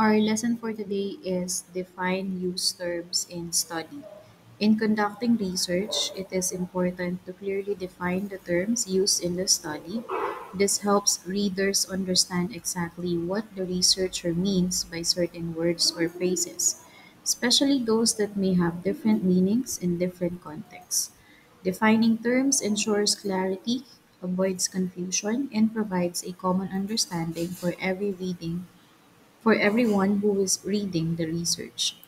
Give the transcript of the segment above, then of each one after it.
Our lesson for today is define use terms in study. In conducting research, it is important to clearly define the terms used in the study. This helps readers understand exactly what the researcher means by certain words or phrases, especially those that may have different meanings in different contexts. Defining terms ensures clarity, avoids confusion, and provides a common understanding for everyone who is reading the research.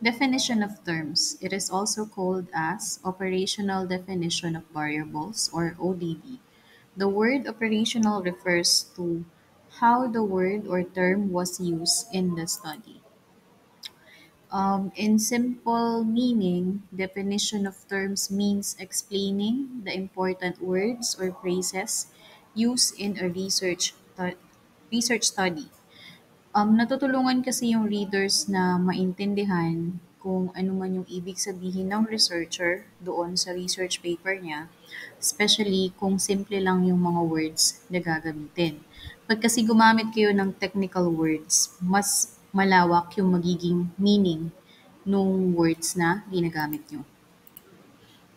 Definition of terms. It is also called as operational definition of variables or ODV. The word operational refers to how the word or term was used in the study. In simple meaning, definition of terms means explaining the important words or phrases used in a research study. Natutulungan kasi yung readers na maintindihan kung ano man yung ibig sabihin ng researcher doon sa research paper niya, especially kung simple lang yung mga words na gagamitin. Pag kasi gumamit kayo ng technical words, mas malawak yung magiging meaning nung words na ginagamit nyo.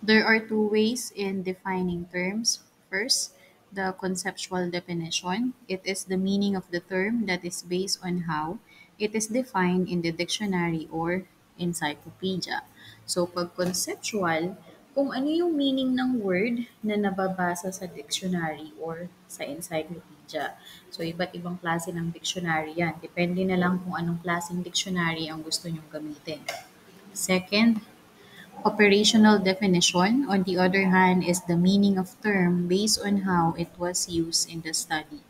There are two ways in defining terms. First, the conceptual definition. It is the meaning of the term that is based on how it is defined in the dictionary or encyclopedia. So, pag conceptual, kung ano yung meaning ng word na nababasa sa dictionary or sa encyclopedia. So, iba't ibang klase ng dictionary yan. Depende na lang kung anong klaseng dictionary ang gusto nyong gamitin. Second, operational definition, on the other hand, is the meaning of term based on how it was used in the study.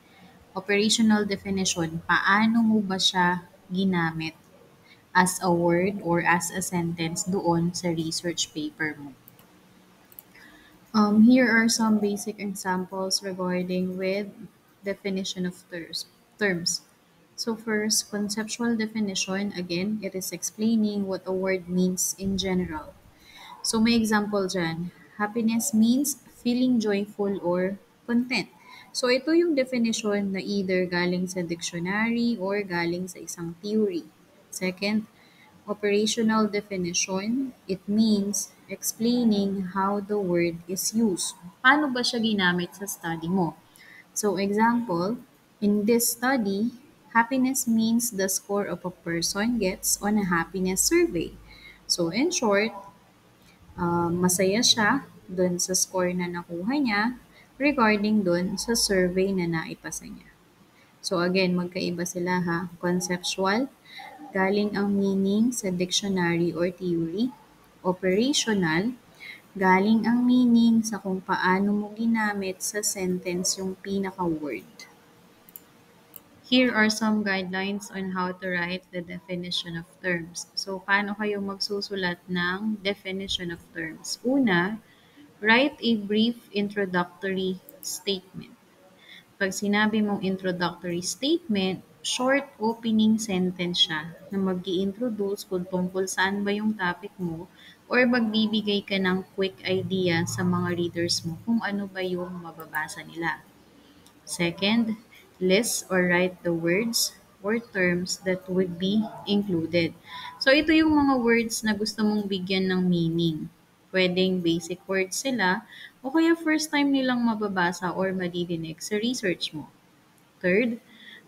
Operational definition, paano mo ba siya ginamit as a word or as a sentence doon sa research paper mo. Here are some basic examples regarding with definition of terms. So first, conceptual definition, again, it is explaining what a word means in general. So may example dyan. Happiness means feeling joyful or content. So ito yung definition na either galing sa dictionary or galing sa isang theory. Second, operational definition. It means explaining how the word is used. Paano ba siya ginamit sa study mo? So example, in this study, happiness means the score of a person gets on a happiness survey. So in short, masaya siya dun sa score na nakuha niya regarding dun sa survey na naipasa niya. So again, magkaiba sila ha. Conceptual, galing ang meaning sa dictionary or theory. Operational, galing ang meaning sa kung paano mo ginamit sa sentence yung pinaka-word. Here are some guidelines on how to write the definition of terms. So, paano kayo magsusulat ng definition of terms? Una, write a brief introductory statement. Pag sinabi mong introductory statement, short opening sentence siya na mag-i-introduce kung tungkol saan ba yung topic mo or magbibigay ka ng quick idea sa mga readers mo kung ano ba yung mababasa nila. Second, list or write the words or terms that would be included. So, ito yung mga words na gusto mong bigyan ng meaning. Pwedeng basic words sila o kaya first time nilang mababasa or madidinig sa research mo. Third,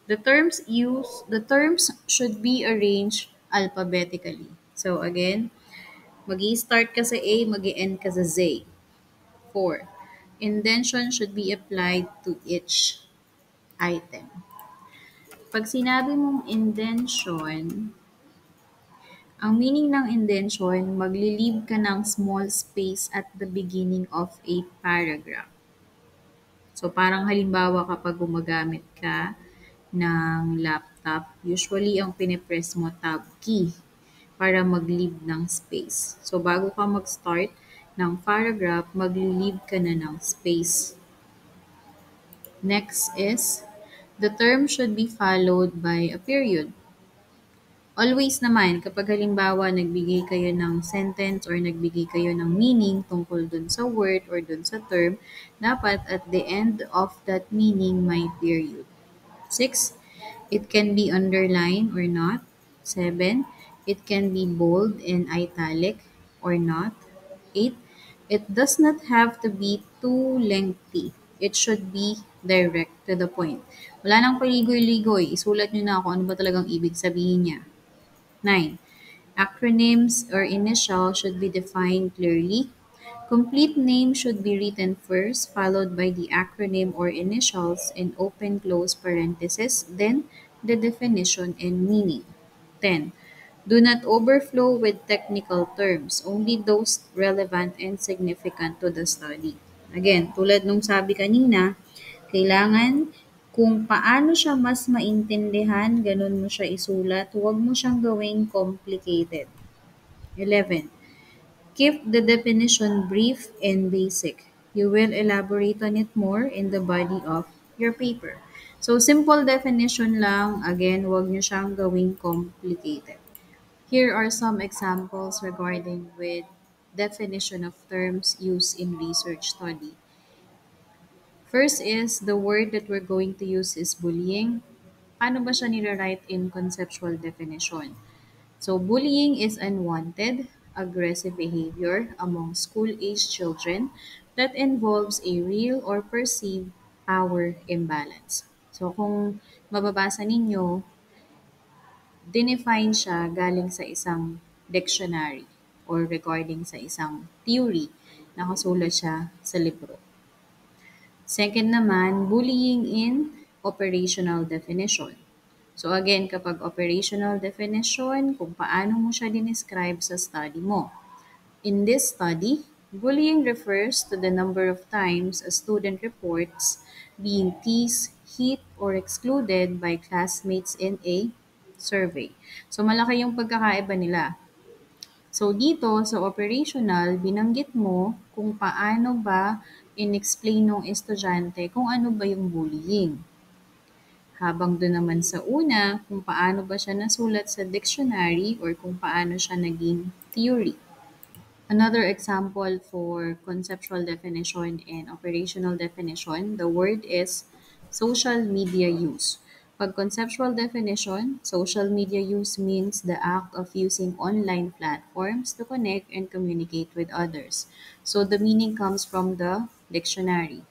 the terms should be arranged alphabetically. So again, magi-start ka sa A, magi-end ka sa Z. 4. Indention should be applied to each item. Pag sinabi mong indention, ang meaning ng indention, magli-leave ka ng small space at the beginning of a paragraph. So, parang halimbawa kapag gumagamit ka ng laptop, usually ang pinipress mo tab key para mag-leave ng space. So, bago ka mag-start ng paragraph, magli-leave ka na ng space. Next is, the term should be followed by a period. Always naman, kapag halimbawa nagbigay kayo ng sentence or nagbigay kayo ng meaning tungkol dun sa word or dun sa term, dapat at the end of that meaning may period. 6. It can be underlined or not. 7. It can be bold and italic or not. 8. It does not have to be too lengthy. It should be direct to the point. Wala nang paligoy-ligoy. Isulat nyo na kung ano ba talagang ibig sabihin niya. 9. Acronyms or initials should be defined clearly. Complete name should be written first, followed by the acronym or initials in open close parentheses, then the definition and meaning. 10. Do not overflow with technical terms, only those relevant and significant to the study. Again, tulad nung sabi kanina, kailangan kung paano siya mas maintindihan, ganun mo siya isulat. Huwag mo siyang gawing complicated. 11. Keep the definition brief and basic. You will elaborate on it more in the body of your paper. So, simple definition lang. Again, huwag nyo siyang gawing complicated. Here are some examples regarding with definition of terms used in research study. First is the word that we're going to use is bullying. Paano ba siya nire-write in conceptual definition? So, bullying is unwanted, aggressive behavior among school-age children that involves a real or perceived power imbalance. So, kung mababasa ninyo, dinefine siya galing sa isang dictionary or regarding sa isang theory. Nakasulat siya sa libro. Second naman, bullying in operational definition. So again, kapag operational definition, kung paano mo siya dinescribe sa study mo. In this study, bullying refers to the number of times a student reports being teased, hit, or excluded by classmates in a survey. So malaki yung pagkakaiba nila. So dito sa operational, binanggit mo kung paano ba in-explain ng estudyante kung ano ba yung bullying. Habang doon naman sa una, kung paano ba siya nasulat sa dictionary or kung paano siya naging theory. Another example for conceptual definition and operational definition, the word is social media use. Pag conceptual definition, social media use means the act of using online platforms to connect and communicate with others. So the meaning comes from the dictionary.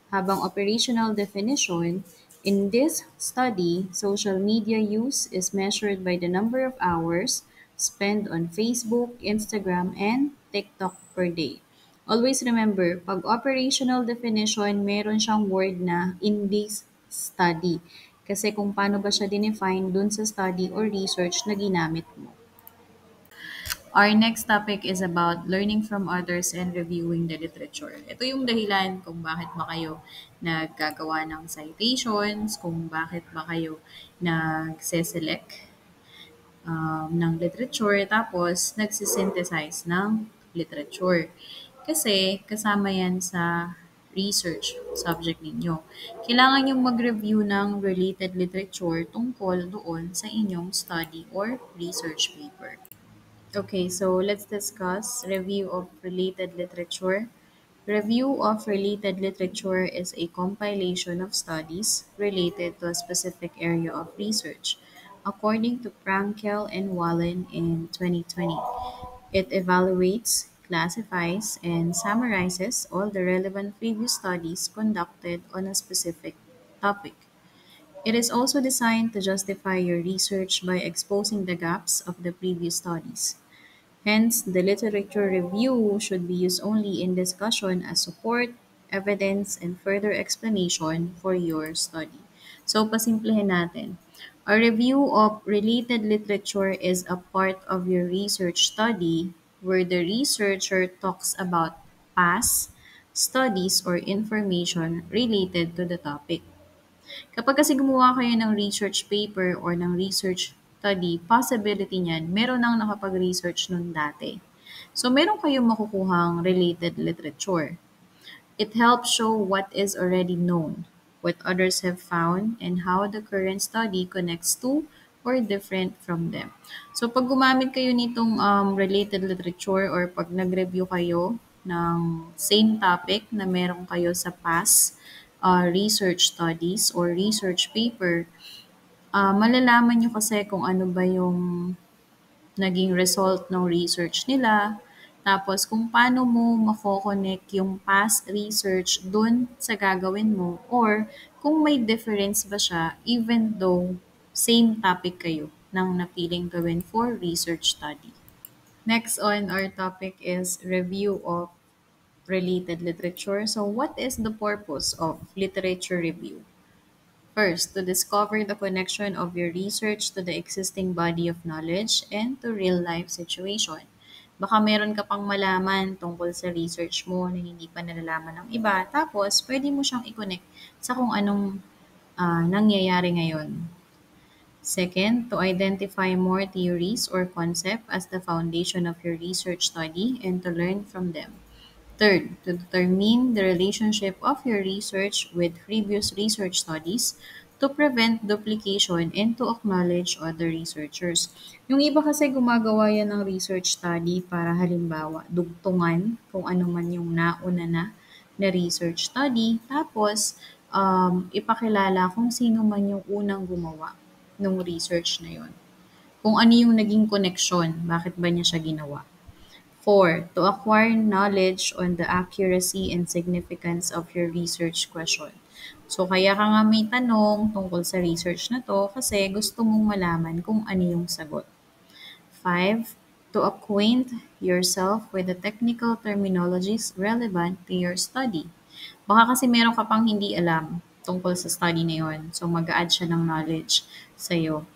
Habang operational definition, in this study, social media use is measured by the number of hours spent on Facebook, Instagram, and TikTok per day. Always remember, pag operational definition, meron siyang word na in this study. Kasi kung paano ba siya dinefine dun sa study or research na ginamit mo. Our next topic is about learning from others and reviewing the literature. Ito yung dahilan kung bakit ba kayo naggagawa ng citations, kung bakit ba kayo nagse-select ng literature, tapos nagsisynthesize ng literature. Kasi kasama yan sa research subject ninyo. Kailangan yung mag-review ng related literature tungkol doon sa inyong study or research paper. Okay, so let's discuss review of related literature. Review of related literature is a compilation of studies related to a specific area of research, according to Prankel and Wallen in 2020. It evaluates, classifies, and summarizes all the relevant previous studies conducted on a specific topic. It is also designed to justify your research by exposing the gaps of the previous studies. Hence, the literature review should be used only in discussion as support, evidence, and further explanation for your study. So, pasimplehin natin. A review of related literature is a part of your research study where the researcher talks about past studies or information related to the topic. Kapag kasi gumawa kayo ng research paper or ng research study, possibility niyan, meron nang nakapag-research nun dati. So, meron kayong makukuhang related literature. It helps show what is already known, what others have found, and how the current study connects to or different from them. So, pag gumamit kayo nitong related literature or pag nag-review kayo ng same topic na meron kayo sa past research studies or research paper, Malalaman niyo kasi kung ano ba yung naging result ng research nila. Tapos kung paano mo mako-connect yung past research dun sa gagawin mo or kung may difference ba siya even though same topic kayo ng napiling gawin for research study. Next on our topic is review of related literature. So what is the purpose of literature review? First, to discover the connection of your research to the existing body of knowledge and to real-life situation. Baka meron ka pang malaman tungkol sa research mo na hindi pa nalalaman ng iba, tapos pwede mo siyang i-connect sa kung anong nangyayari ngayon. Second, to identify more theories or concepts as the foundation of your research study and to learn from them. Third, to determine the relationship of your research with previous research studies to prevent duplication and to acknowledge other researchers. Yung iba kasi gumagawa yan ng research study para halimbawa dugtungan kung ano man yung nauna na research study. Tapos, ipakilala kung sino man yung unang gumawa ng research na yon. Kung ano yung naging connection, bakit ba niya siya ginawa. 4. To acquire knowledge on the accuracy and significance of your research question. So, kaya ka nga may tanong tungkol sa research na to kasi gusto mong malaman kung ano yung sagot. 5. To acquaint yourself with the technical terminologies relevant to your study. Baka kasi meron ka pang hindi alam tungkol sa study na yun. So, mag-a-add siya ng knowledge sa'yo.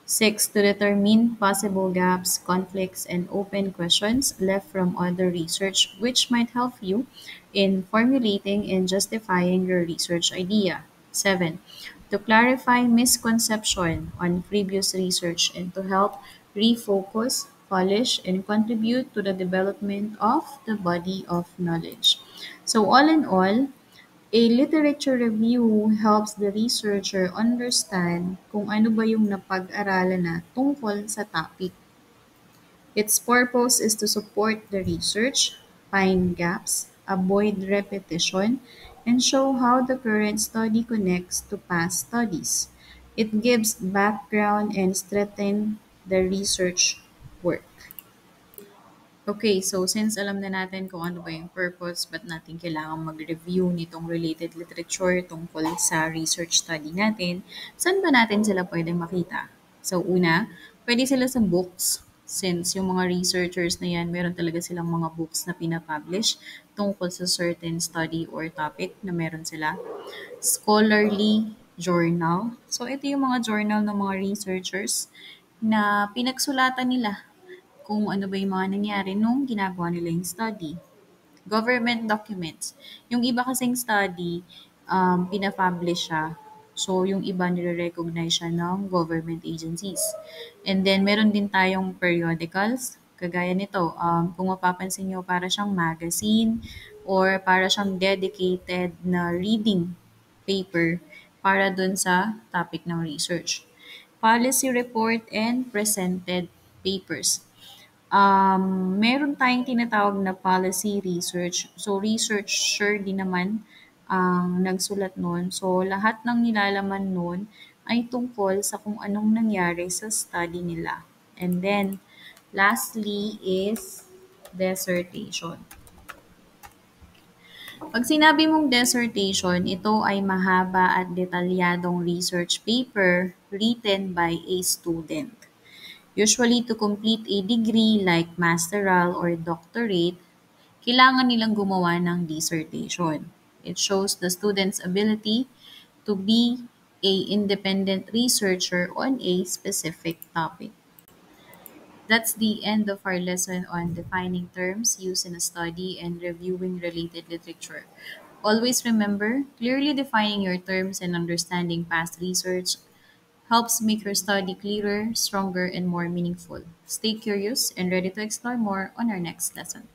6. To determine possible gaps, conflicts, and open questions left from other research which might help you in formulating and justifying your research idea. 7. To clarify misconception on previous research and to help refocus, polish, and contribute to the development of the body of knowledge. So all in all, a literature review helps the researcher understand kung ano ba yung napag-aralan na tungkol sa topic. Its purpose is to support the research, find gaps, avoid repetition, and show how the current study connects to past studies. It gives background and strengthens the research work. Okay, so since alam na natin kung ano ba yung purpose, ba't natin kailangan mag-review nitong related literature tungkol sa research study natin, saan ba natin sila pwedeng makita? So una, pwede sila sa books, since yung mga researchers na yan, meron talaga silang mga books na pinapublish tungkol sa certain study or topic na meron sila. Scholarly journal. So ito yung mga journal ng mga researchers na pinagsulatan nila kung ano ba yung mga nangyari nung ginagawa nila yung study. Government documents. Yung iba kasing study, pina-publish siya. So, yung iba nire-recognize siya ng government agencies. And then, meron din tayong periodicals. Kagaya nito, kung mapapansin nyo, para siyang magazine or para siyang dedicated na reading paper para dun sa topic ng research. Policy report and presented papers. Meron tayong tinatawag na policy research. So, researcher din naman ang nagsulat nun. So, lahat ng nilalaman nun ay tungkol sa kung anong nangyari sa study nila. And then, lastly is dissertation. Pag sinabi mong dissertation, ito ay mahaba at detalyadong research paper written by a student. Usually, to complete a degree like masteral or doctorate, kailangan nilang gumawa ng dissertation. It shows the student's ability to be a independent researcher on a specific topic. That's the end of our lesson on defining terms used in a study and reviewing related literature. Always remember, clearly defining your terms and understanding past research helps make your study clearer, stronger, and more meaningful. Stay curious and ready to explore more on our next lesson.